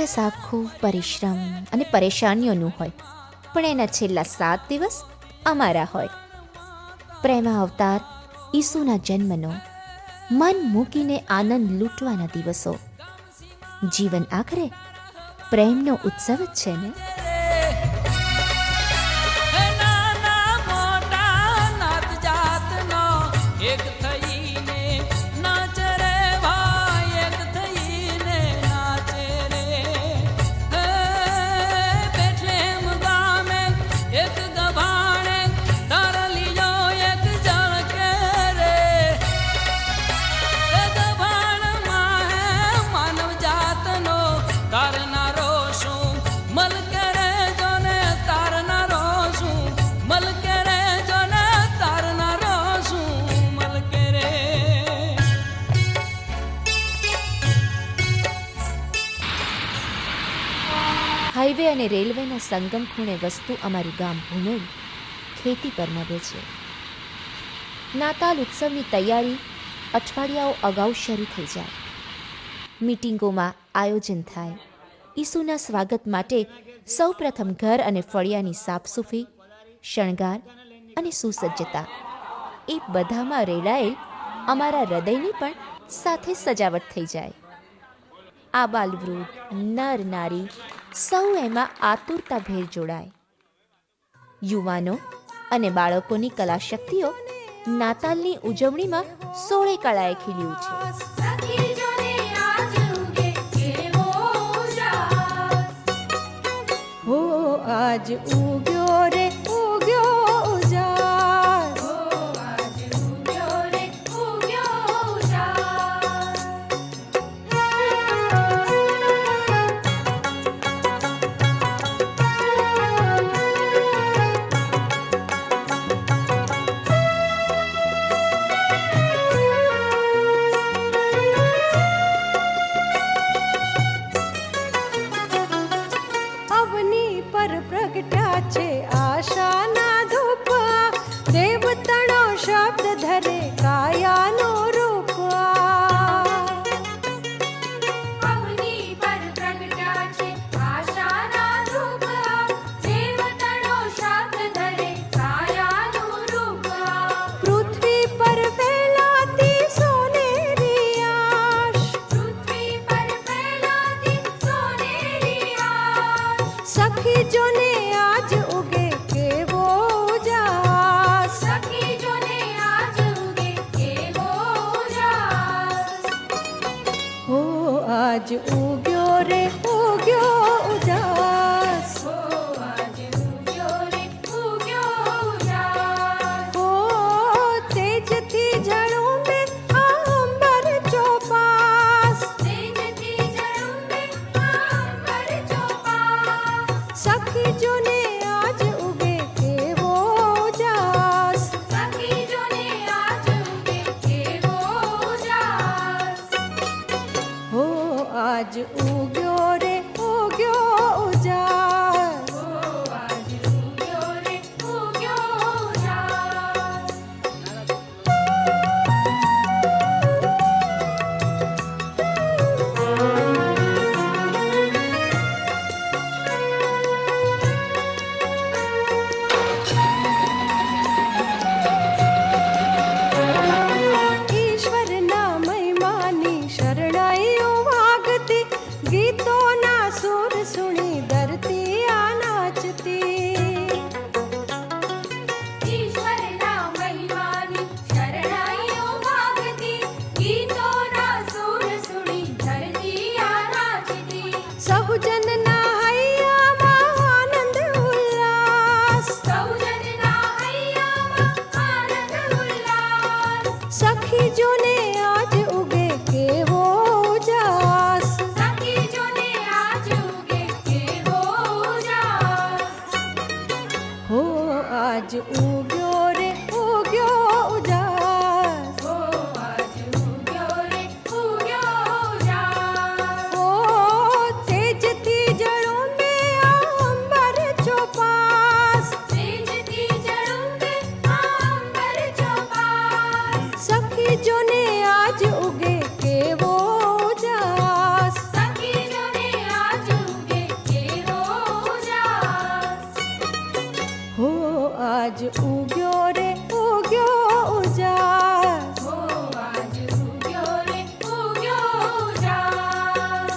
વર્ષ આખું પરિશ્રમ અને પરેશાનીઓનું હોય, પણ એના છેલ્લા 7 દિવસ અમારા હોય. પ્રેમ અવતાર ઈસુના જન્મનો મન મૂકીને આનંદ લૂંટવાના દિવસો. જીવન આખરે પ્રેમનો ઉત્સવ જ છે ને. હાઈવે અને રેલવેના સંગમ ખૂણે વસતું અમારું ગામ ભૂનોલ ખેતી પર નભે છે. નાતાલ ઉત્સવની તૈયારી અઠવાડિયાઓ અગાઉ શરૂ થઈ જાય. મીટિંગોમાં આયોજન થાય. ઈસુના સ્વાગત માટે સૌપ્રથમ ઘર અને ફળિયાની સાફસૂફી, શણગાર અને સુસજ્જતા, એ બધામાં રેલાયેલ અમારા હૃદયની પણ સાથે સજાવટ થઈ જાય. આબાલવૃદ્ધ, નર નારી સૌ એમાં આતુરતાભેર જોડાય. યુવાનો અને બાળકોની કલાશક્તિઓ નાતાલની ઉજવણીમાં સોળે કળાએ ખીલી ઉઠે. હો આજ ઉગ્યો રે ઉગ્યો ઉજાસ, હો આજ ઉગ્યો રે ઉગ્યો ઉજાસ. અવની પર પ્રગટ્યા છે આશાના ધૂપ, દેવતણો શબ્દ ધરે કાયાનો રૂપ. અવની પર પ્રગટ્યા છે આશાના ધૂપ, દેવતણો શબ્દ ધરે કાયાનો રૂપ. પૃથ્વી પર ફેલાતી સોનેરી આશ, પૃથ્વી પર ફેલાતી સોનેરી આશ. સખી જોને આજ ઉગે કેવો ઉજાસ, સખી જોને આજ ઉગે કેવો ઉજાસ. હો આજ ઉગ્યો રે ઉગ્યો ઉજાસ, હો આજ ઉગ્યો રે ઉગ્યો ઉજાસ. હો તેજથી ઝળુંબે આ અંબર ચોપાસ, તેજથી ઝળુંબે આ અંબર ચોપાસ. સખી જોને આજ ઉગે કેવો ઉજાસ, સખી જોને આજ ઉગે કેવો ઉજાસ. હો આજ ઉગ્યો રે ઉગ્યો ઉજાસ, હો આજ ઉગ્યો રે ઉગ્યો ઉજાસ. ઈશ્વરના મહિમાની શરણાઈઓ વાગતી, ગીતોના સુર સુણી ધરતી આ નાચતી. ઈશ્વરના મહિમાની શરણાઈઓ વાગતી, ગીતોના સુર સુણી ધરતી આ નાચતી. સહુજનના હૈયામાં આનંદ ઉલ્લાસ, સહુજનના હૈયામાં આનંદ ઉલ્લાસ. સખી જોને આજ ઉગે કેવો ઉજાસ, સખી જોને આજ ઉગે કેવો ઉજાસ. હો આજ ઉગ્યો રે ઉગ્યો ઉજાસ, હો આજ ઉગ્યો રે ઉગ્યો ઉજાસ. હો તેજથી ઝળુંબે આ અંબર ચોપાસ, તેજથી ઝળુંબે આ અંબર ચોપાસ. સખી જોને આજ ઉગે કેવો ઉજાસ, સખી જોને આજ આજ ઉગ્યો રે ઉગ્યો ઉજાસ, હો આજ ઉગ્યો રે ઉગ્યો ઉજાસ.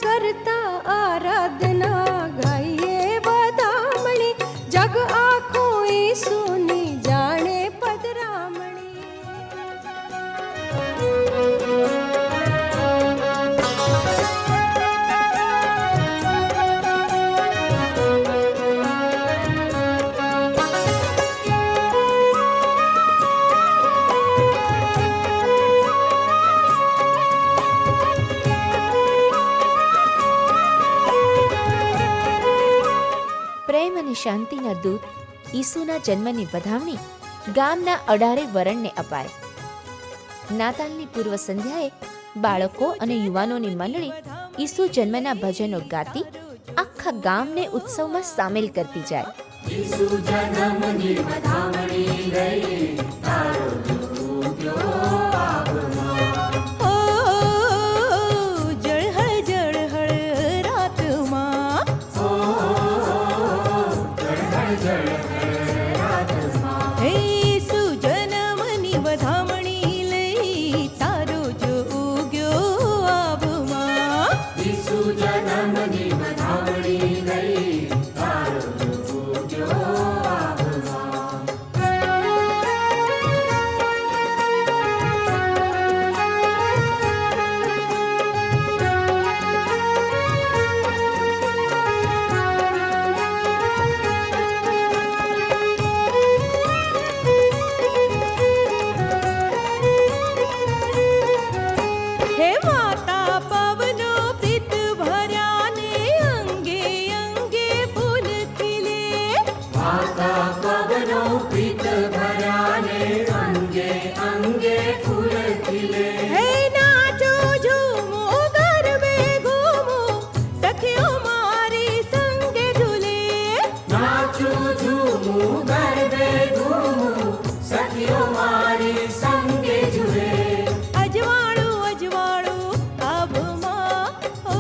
કરતા આરાધના ગાઈએ વધામણી, જગ આખો ઈસુની જાણે પદરામણી. પ્રેમ અને શાંતિના દૂત ઈસુના જન્મની વધામણી ગામના 18 વરણને અપાય. નાતાલની પૂર્વ સંધ્યાએ બાળકો અને યુવાનોની મંડળી ઈસુ જન્મના ભજનો ગાતી આખા ગામને ઉત્સવમાં સામેલ કરતી જાય. ઈસુ જન્મની વધામણી લઈ તારો ઉગ્યો આગમન. ઓ જળહળ જળહળ રાતમાં, હે ઈસુ જન્મની વધામણી લઈ તારો જો ઉગ્યો આભમાં. ઈસુ જન્મની વધામણી લઈ તારો ઉગ્યો આગમન. હે માતા પવનો પ્રીત ભર્યાને અંગે અંગે ફૂલ ખીલે. માતા પવનો પ્રીત ભર્યાને અંગે અંગે ફૂલ ખીલે. હે નાચો ઝૂમો ગરબે ઘૂમો, સખીઓ મારી સંગે ઝૂલે. નાચું ઝૂમું ગરબે ઘૂમું, સખીઓ મારી સંગે ઝૂલે. અજવાળું અજવાળું આભમાં, ઓ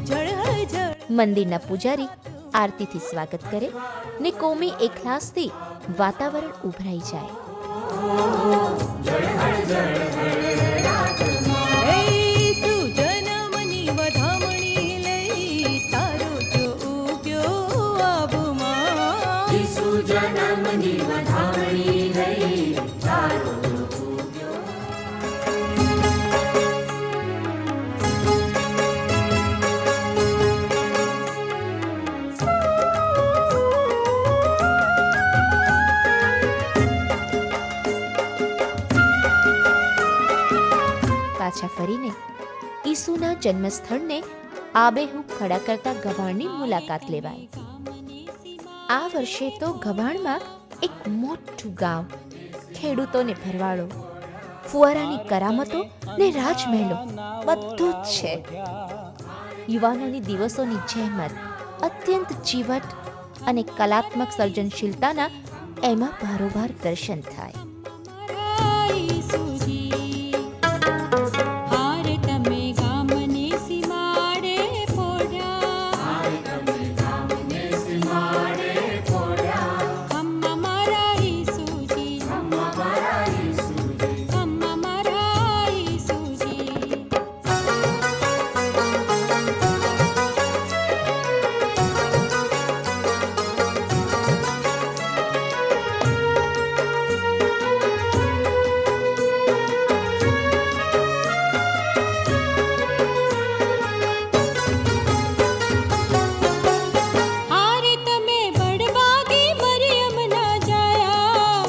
ઝળહળ ઝળ. મંદિરના પૂજારી આરતીથી સ્વાગત કરે ને કોમી એકલાસથી વાતાવરણ ઉભરાઈ જાય. હે ઈસુ જન્મની વધામણી લઈ તારો જો ઉગ્યો આભમાં. ઈસુ જન્મની વધામણી લઈ તારો ઉગ્યો. પાછા ફરીને ઈસુના જન્મસ્થળને આબેહૂબ ખડા કરતા ગભાણની મુલાકાત લેવાય. આ વર્ષે તો ગભાણમાં એક મોટું ગામ, ખેડૂતોને ભરવાડો, ફુવારાની કરામતો ને રાજમહેલો બધું જ છે. યુવાનોની દિવસોની જેમ જ અત્યંત જીવટ અને કલાત્મક સર્જનશીલતાના એમાં ભારોભાર દર્શન થાય. હાર તમે ગામને સીમાડે પોઢ્યા, ખમ્મા મારા ઈસુજી, ખમ્મા મારા ઈસુજી. હારે તમે બડબાગી મરિયમ ના જાયા,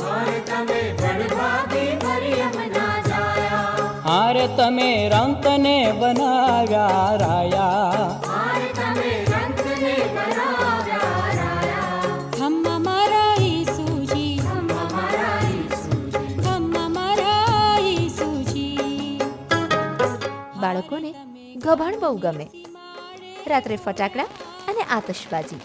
હારે તમે રંકને બનાવ્યા રાયા, ખમ્મા મારા ઈસુજી, ખમ્મા મારા ઈસુજી. બાળકોને ગભાણ બહુ ગમે. રાત્રે ફટાકડા અને આતશબાજી.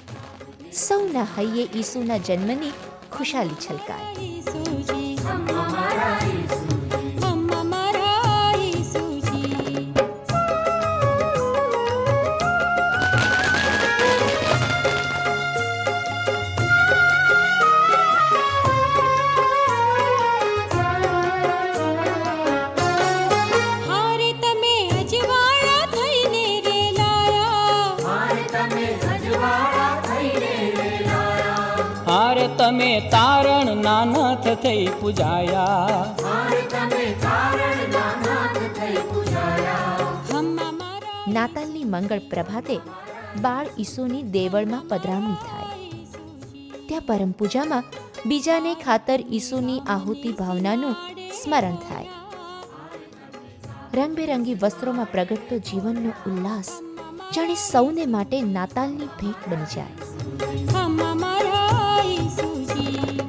સૌના હૈયે ઈસુના જન્મની ખુશાલી છલકાય. ઈસુજી અમ્મા મારા ઈસુજી, અમ્મા મારા ઈસુજી. હારે તમે અજવાળા થઈને રે લાયા. મારે તમે અજવાળા થઈને લાયા, હારે તમે તારણ નાનથ થઈ પૂજાયા. મારે તમે કારણના નાથ થઈ પૂજાયા. અમ્મા મારા નાતાલની મંગળ પ્રભાતે બાળ ઈસુની દેવળમાં પધરામણી થાય. ત્યાં પરમ પૂજામાં બીજાને ખાતર ઈસુની આહુતિ ભાવનાનું સ્મરણ થાય. રંગબેરંગી વસ્ત્રોમાં પ્રગટતો જીવનનો ઉલ્લાસ જાણે સૌને માટે નાતાલની ભેટ બની જાય. અમ્મા મારા ઈસુજી.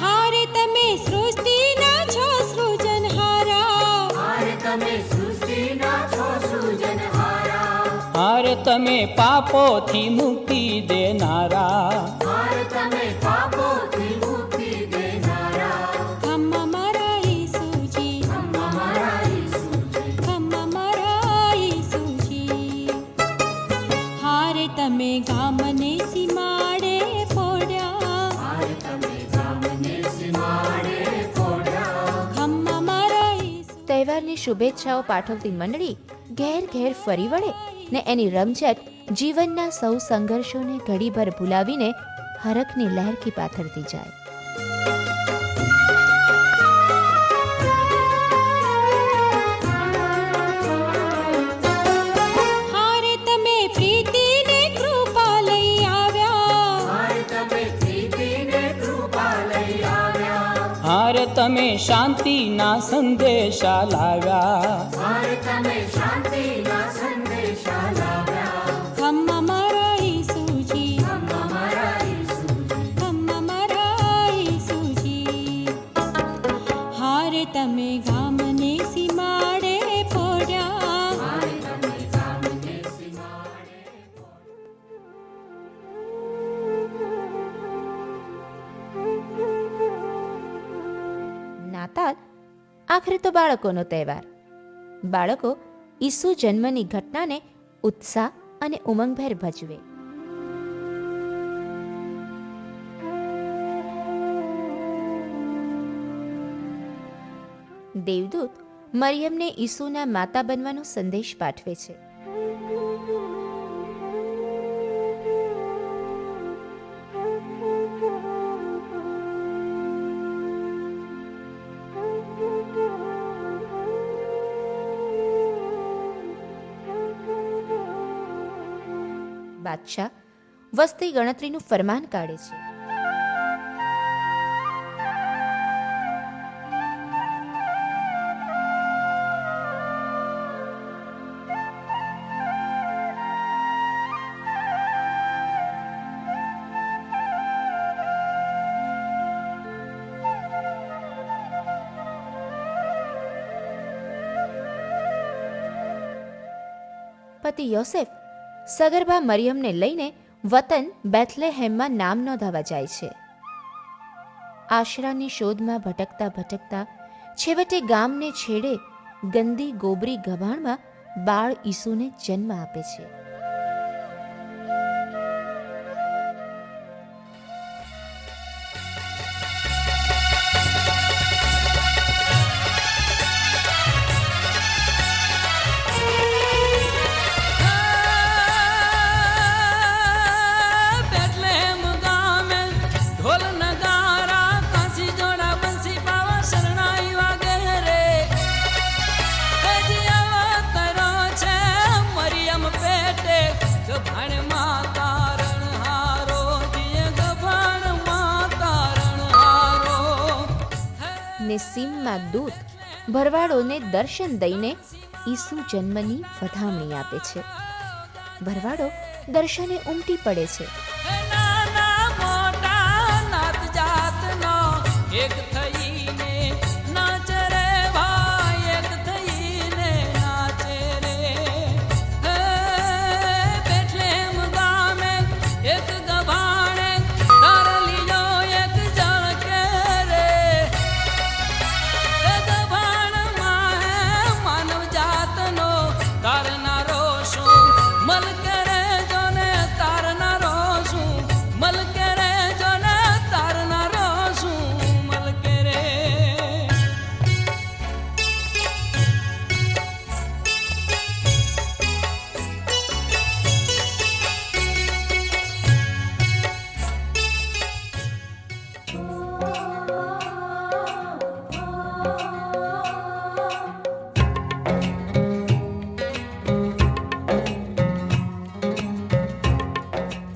હારે તમે સૃષ્ટિના છો સૃજનહારા. મારે તમે સૃષ્ટિના છો સૃજનહારા, હારે તમે પાપોથી મુક્તિ દેનારા. મારે તમે પાપોથી મુક્તિ દેનારા. અમ્મા મારા ઈસુજી. અમ્મા મારા ઈસુજી, અમ્મા મારા ઈસુજી. હારે તમે ગામને સીમાડે પોડ્યા. મારે તમે ગામને સીમાડે પોડ્યા. અમ્મા મારા ઈસુ. તહેવારની શુભેચ્છાઓ પાઠવતી મંડળી ઘેર ઘેર ફરી વળે ને એની રમઝટ જીવનના સૌ સંઘર્ષોને ઘડીભર ભૂલાવીને હરખની લહેરખી પાથરતી જાય. હારે તમે પ્રીતિને કૃપા લઈ આવ્યા. મારે તમે પ્રીતિને કૃપા લઈ આવ્યા. હારે તમે શાંતિના સંદેશા લાવ્યા. મારે તમે શાંતિના સંદેશા લાવ્યા. અમ્મા મારા ઈસુજી. અમ્મા મારા ઈસુજી, અમ્મા મારા ઈસુજી. હારે તમે ગામને સીમાડે પોડ્યા. મારે તમે ગામને સીમાડે. નાતાલ આખરે તો બાળકોનો તહેવાર. બાળકો ઈસુ જન્મની ઘટનાને ઉત્સાહ અને ઉમંગભેર ભજવે. દેવદૂત મરિયમને ઈસુના માતા બનવાનો સંદેશ પાઠવે છે. બાદશાહ વસ્તી ગણતરીનું ફરમાન કાઢે છે. પતિ યોસેફ સગર્ભા મરિયમને લઈને વતન બેથલેહેમમાં નામ નોંધાવા જાય છે. આશરાની શોધમાં ભટકતા ભટકતા છેવટે ગામને છેડે ગંદી ગોબરી ગભાણમાં બાળ ઈસુને જન્મ આપે છે. બેથલેહેમ ગામે ઢોલ નગારા કાંસી જોડા બંસી પાવા શરણાઈ વાગે રે. હજી અવતરો છે મરિયમ પેટે ગભાણ માતા રણહારો, દિયે ગભાણ માતા રણહારો. નિસીમમાં દૂત ભરવાડોને દર્શન દઈને ઈસુ જન્મની વધામણી આપે છે. ભરવાડો દર્શને ઉમટી પડે છે. નાના મોટા નાત જાતનો એક થઈને નાચે રે ભાઈ, એક થઈને નાચે રે. બેઠલેમ ગામે એક ગભાણે તારલીનો એક ઝળકે રે. ગભાણમાં માનવ જાતનો તારનારો શું મલકે રે જોને, તારનારો શું મલકે રે જોને, તારનારો શું મલકે રે.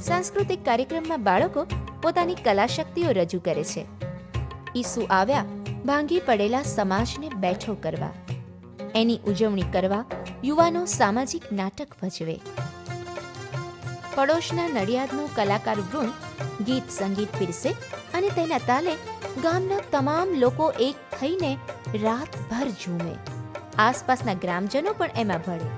સાંસ્કૃતિક કાર્યક્રમમાં બાળકો પોતાની કલાશક્તિઓ રજૂ કરે છે. ઈસુ આવ્યા ભાંગી પડેલા સમાજને બેઠો કરવા. એની ઉજવણી કરવા યુવાનો સામાજિક નાટક ભજવે. પડોશના નડિયાદનું કલાકાર વૃંદ ગીત સંગીત પીરસે અને તેના તાલે ગામના તમામ લોકો એક થઈને રાતભર ઝૂમે. આસપાસના ગ્રામજનો પણ એમાં ભળે.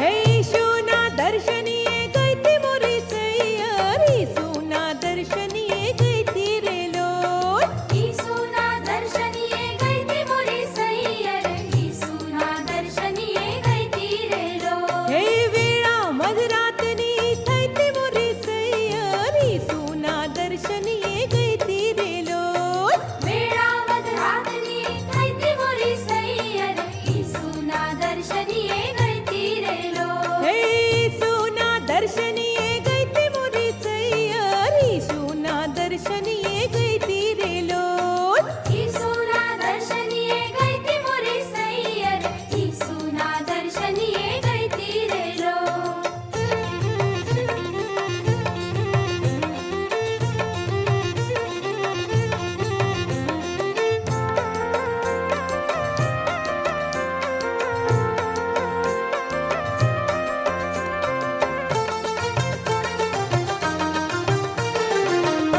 હે ઈશુના દર્શનીએ ગઈ તી મોરી સૈયર, ઈશુના દર્શનીએ ગઈ તી રે લોલ. ઈસુના દર્શનીએ ગઈ તી મોરી સૈયર, ઈસુના દર્શનીએ ગઈ તી રે લોલ. હે વેળા મધરાતની થઈ તી મોરી સૈયર, ઈશુના દર્શનીએ ગઈ તી રે લોલ. વેળા મધરાતની થઈ તી મોરી સૈયર, ઈસુના દર્શનીએ ગઈ તી રે લોલ. હે ઈશુના દર્શનીએ ગઈ તી મોરી સૈયર, ઈશુના દર્શનીએ ગઈ તી રે લોલ. ઈસુના દર્શનીએ ગઈ તી મોરી સૈયર, ઈસુના દર્શનીએ ગઈ તી રે લોલ.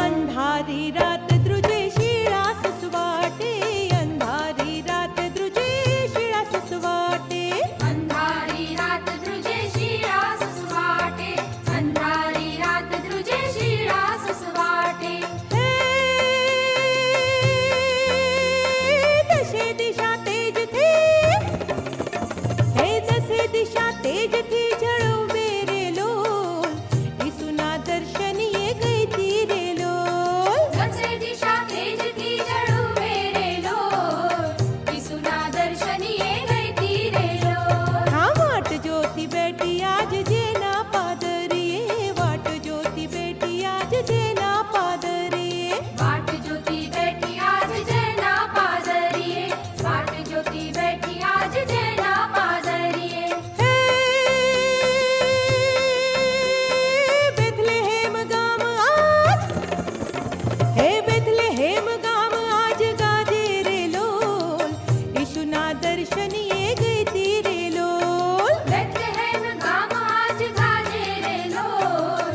અંધારી રાત ધ્રુજે શિળા સસવાટે, અંધારી રાત ધ્રુજે શિળા સસવાટે. અંધારી રાત ધ્રુજે શિળા સસવાટે, અંધારી રાત ધ્રુજે શિળા સસવાટે. હે દશે દિશા તેજથી, હે દશે દિશા તેજથી ઝળવે રે લોલ. ઈસુના દર્શનીએ ગઈ તી રે લોલ. દસે દિશા તેજથી ઝળુવે રે લોલ, ઈસુના દર્શનીએ ગઈ તી રે લોલ. હા વાટ જોતી બેઠી આજ જેના પાદરીએ, વાટ જોતી બેઠી આજ જેના પાદરીએ. વાટ જોતી બેઠી આજ જેના પાદરીએ, વાટ જોતી બેઠી આજ જેના પાદરીએ. હે બેથલેહેમ ગામ આજ, હે બેથલેહેમ ગામ આજ ગાજે રે લોલ. ઈશુના દર્શનીએ ગઈ તી રે લોલ. બેથલેહેમ ગામ આજ ગાજે રે લોલ,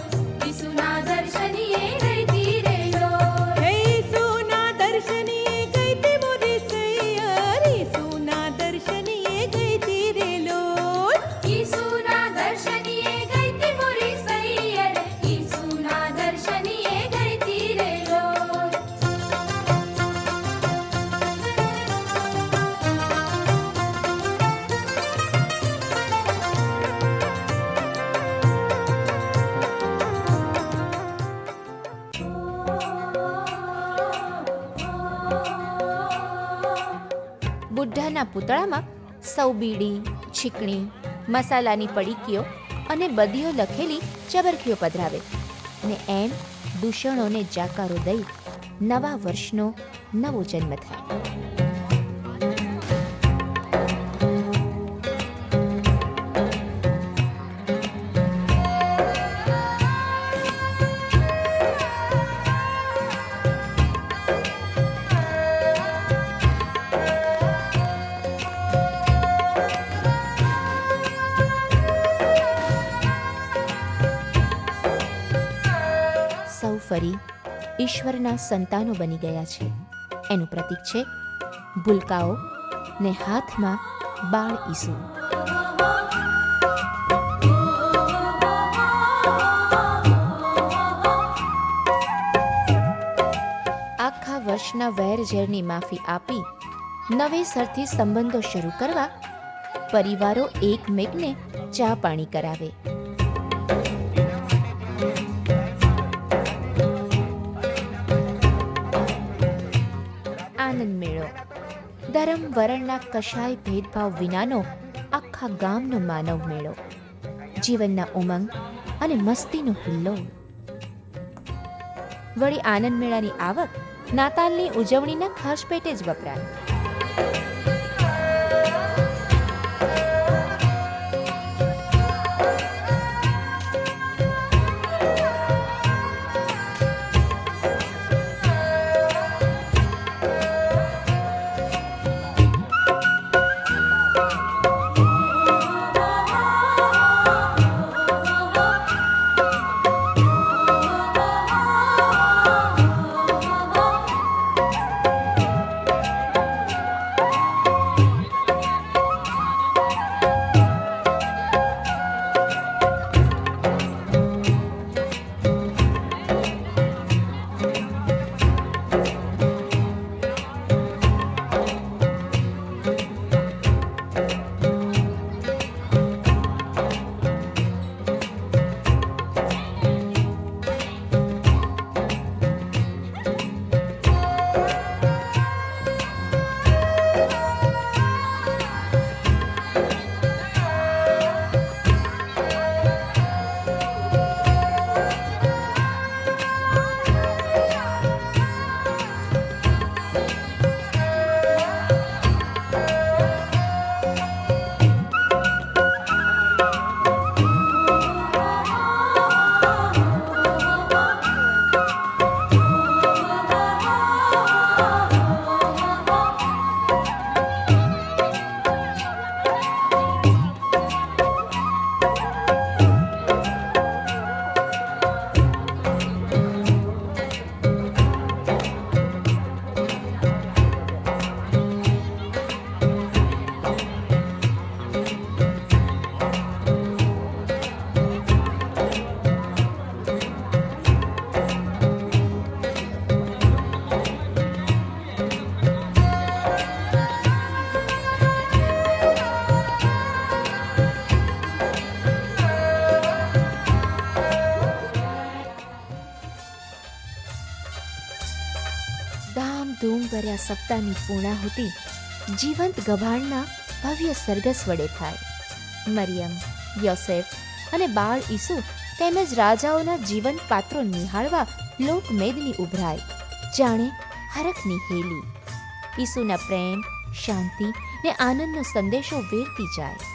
ઈસુના દર્શનીએ ગઈ તી રે લોલ. હે ઈશુના દર્શનીએ ગઈ તી મોરી સૈયર, ઈશુના દર્શનીએ ગઈ તી રે લોલ. ઈસુના દર્શનીએ ગઈ તી મોરી સૈયર, ઈસુના દર્શનીએ ગઈ તી રે લોલ. બુઢાના પૂતળામાં સૌ બીડી, છીકણી, મસાલાની પડીકીઓ અને બદીઓ લખેલી ચબરખીઓ પધરાવે ને એમ દૂષણોને જાકારો દઈ નવા વર્ષનો નવો જન્મ થાય. ફરી ઈશ્વરના સંતાનો બની ગયા છે. એનું પ્રતીક છે ભૂલકાઓ ને હાથમાં બાળ ઈસુ. આખા વર્ષના વેર ઝેરની માફી આપી નવેસરથી સંબંધો શરૂ કરવા પરિવારો એકમેકને ચા પાણી કરાવે. આનંદ મેળો ધર્મ વર્ણના કશાય ભેદભાવ વિનાનો આખા ગામનો માનવ મેળો. જીવનના ઉમંગ અને મસ્તીનો હિલ્લોળ. વળી આનંદ મેળાની આવક નાતાલની ઉજવણીના ખર્ચ પેટે જ વપરાય. ધામધૂમ ભર્યા સપ્તાહની પૂર્ણાહુતિ જીવંત ગભાણના ભવ્ય સરઘસ વડે થાય. મરિયમ, યોસેફ અને બાળ ઈસુ તેમજ રાજાઓના જીવંત પાત્રો નિહાળવા લોકમેદની ઉભરાય. જાણે હરખની હેલી ઈસુના પ્રેમ, શાંતિ ને આનંદનો સંદેશો વેરતી જાય.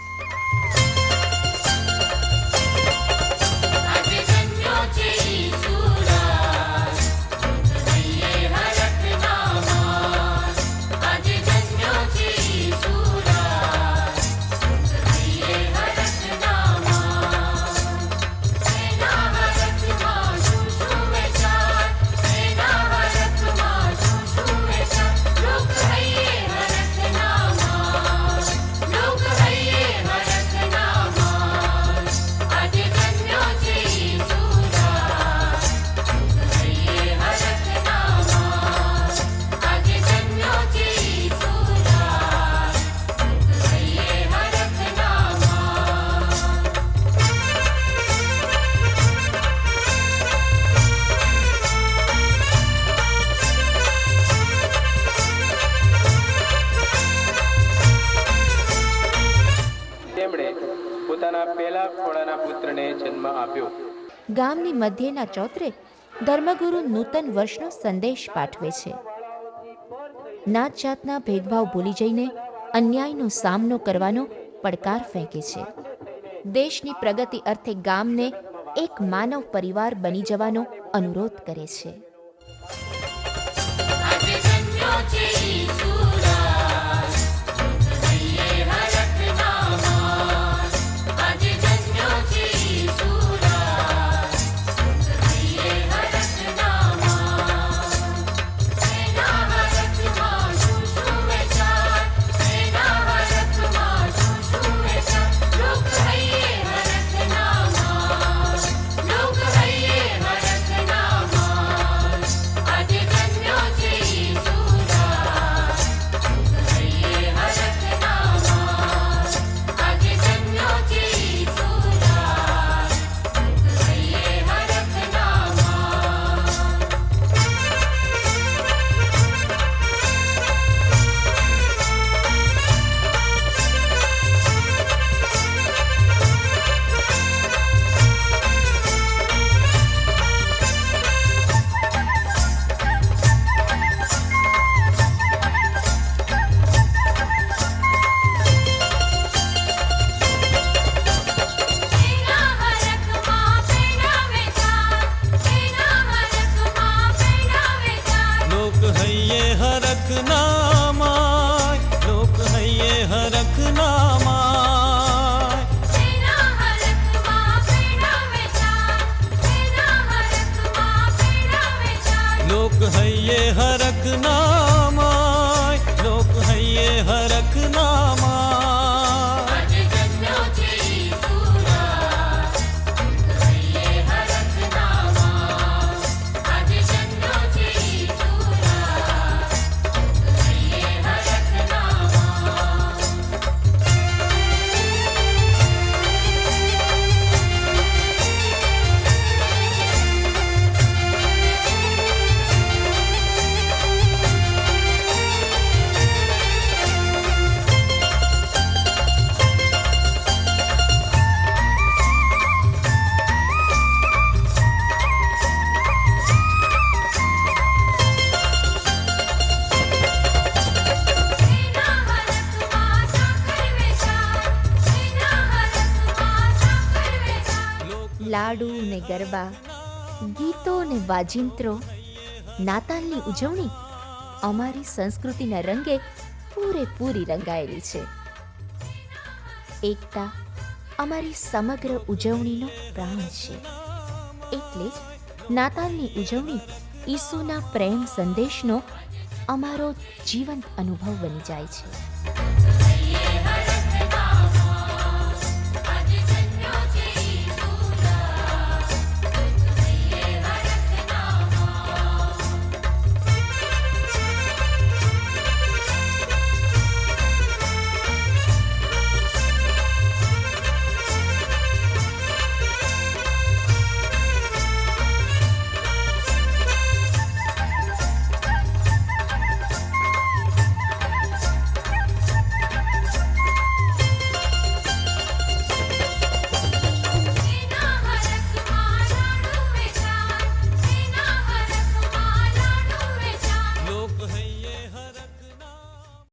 પહેલા ખોડાના પુત્રને જન્મ આપ્યો. ગામની મધ્યના ચોતરે ધર્મગુરુ નૂતન વર્ષનો સંદેશ પાઠવે છે. નાત જાતના ભેદભાવ ભૂલી જઈને અન્યાયનો સામનો કરવાનો પડકાર ફેંકે છે. દેશની પ્રગતિ અર્થે ગામને એક માનવ પરિવાર બની જવાનો અનુરોધ કરે છે. આજે જન્મ્યો છે ઈસુ રાજ, હૈયે હરખ નામ. લાડુ ને ગરબા, ગીતો ને વાજિંત્રો, નાતાલની ઉજવણી અમારી સંસ્કૃતિના રંગે પૂરેપૂરી રંગાયેલી છે. એકતા અમારી સમગ્ર ઉજવણીનો પ્રાણ છે. એટલે જ નાતાલની ઉજવણી ઈસુના પ્રેમ સંદેશનો અમારો જીવંત અનુભવ બની જાય છે.